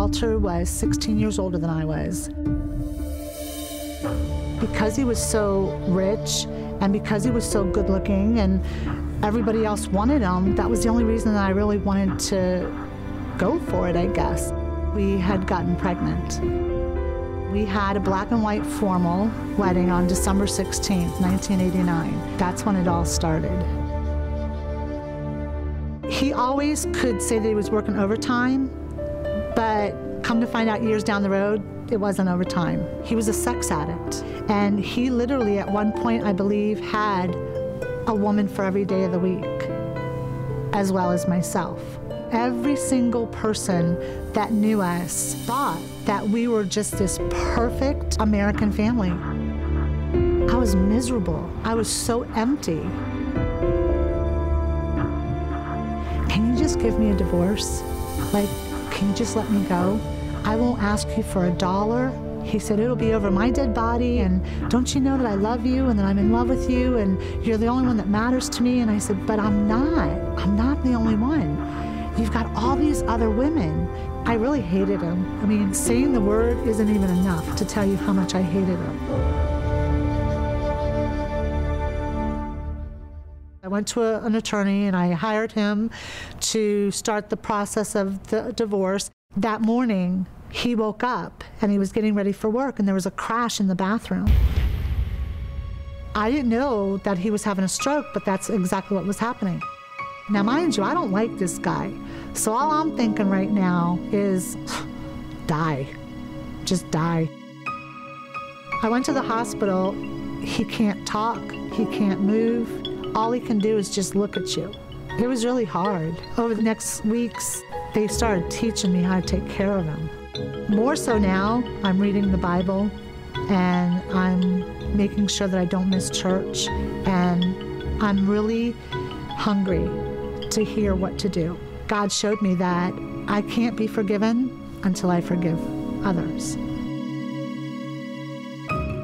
Walter was 16 years older than I was. Because he was so rich and because he was so good looking and everybody else wanted him, that was the only reason that I really wanted to go for it, I guess. We had gotten pregnant. We had a black and white formal wedding on December 16th, 1989. That's when it all started. He always could say that he was working overtime, but come to find out years down the road, it wasn't overtime. He was a sex addict. And he literally, at one point, I believe, had a woman for every day of the week, as well as myself. Every single person that knew us thought that we were just this perfect American family. I was miserable. I was so empty. Can you just give me a divorce? Like, can you just let me go? I won't ask you for $1. He said, it'll be over my dead body, and don't you know that I love you and that I'm in love with you and you're the only one that matters to me? And I said, but I'm not the only one. You've got all these other women. I really hated him. I mean, saying the word isn't even enough to tell you how much I hated him. I went to an attorney and I hired him to start the process of the divorce. That morning, he woke up and he was getting ready for work and there was a crash in the bathroom. I didn't know that he was having a stroke, but that's exactly what was happening. Now, mind you, I don't like this guy. So all I'm thinking right now is, die. Just die. I went to the hospital. He can't talk. He can't move. All he can do is just look at you. It was really hard. Over the next weeks, they started teaching me how to take care of him. More so now, I'm reading the Bible and I'm making sure that I don't miss church, and I'm really hungry to hear what to do. God showed me that I can't be forgiven until I forgive others.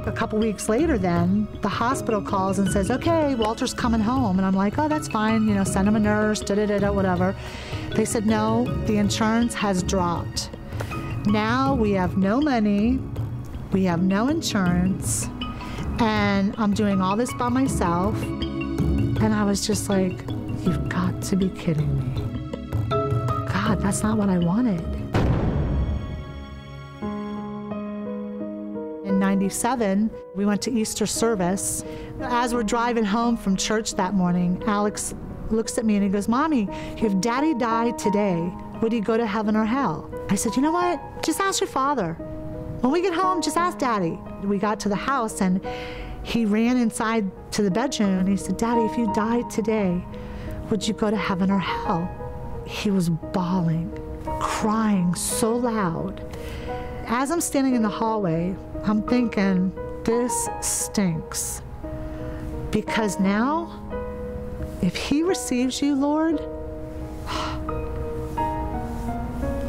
A couple weeks later then, the hospital calls and says, okay, Walter's coming home. And I'm like, oh, that's fine, you know, send him a nurse, da-da-da-da, whatever. They said, no, the insurance has dropped. Now we have no money, we have no insurance, and I'm doing all this by myself. And I was just like, you've got to be kidding me. God, that's not what I wanted. In '97, we went to Easter service. As we're driving home from church that morning, Alex looks at me and he goes, Mommy, if Daddy died today, would he go to heaven or hell? I said, you know what? Just ask your father. When we get home, just ask Daddy. We got to the house and he ran inside to the bedroom and he said, Daddy, if you died today, would you go to heaven or hell? He was bawling, crying so loud. As I'm standing in the hallway, I'm thinking, this stinks. Because now, if he receives you, Lord,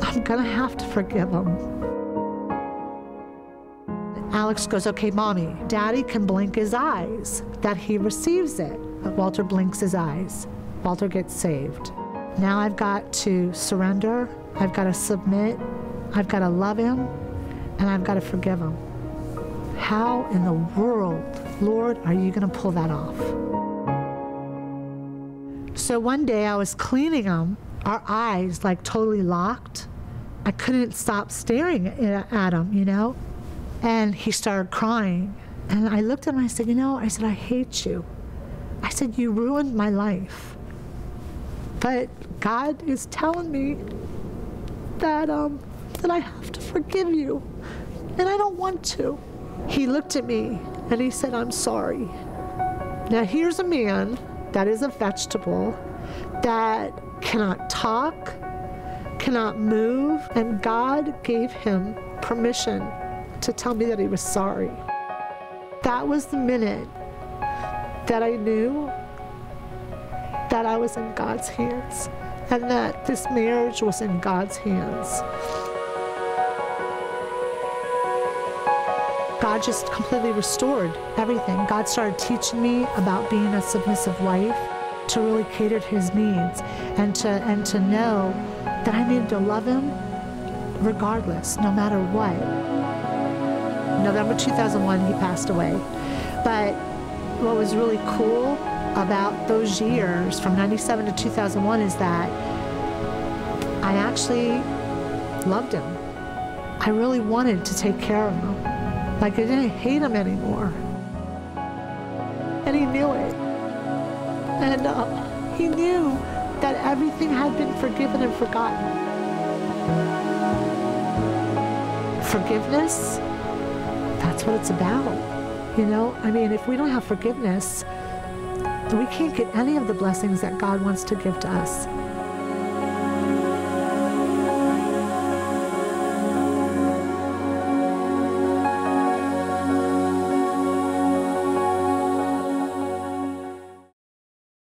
I'm gonna have to forgive him. Alex goes, okay, Mommy, Daddy can blink his eyes that he receives it. Walter blinks his eyes. Walter gets saved. Now I've got to surrender, I've got to submit, I've got to love him, and I've got to forgive him. How in the world, Lord, are you gonna pull that off? So one day I was cleaning him, our eyes like totally locked. I couldn't stop staring at him, you know? And he started crying. And I looked at him and I said, you know, I said, I hate you. I said, you ruined my life. But God is telling me that I have to forgive you. And I don't want to. He looked at me and he said, I'm sorry. Now here's a man that is a vegetable, that cannot talk, cannot move, and God gave him permission to tell me that he was sorry. That was the minute that I knew that I was in God's hands and that this marriage was in God's hands. God just completely restored everything. God started teaching me about being a submissive wife, to really cater to his needs, and to know that I needed to love him regardless, no matter what. November 2001, he passed away. But what was really cool about those years, from 97 to 2001, is that I actually loved him. I really wanted to take care of him. Like, I didn't hate him anymore. And he knew it. And he knew that everything had been forgiven and forgotten. Forgiveness, that's what it's about. You know, I mean, if we don't have forgiveness, we can't get any of the blessings that God wants to give to us.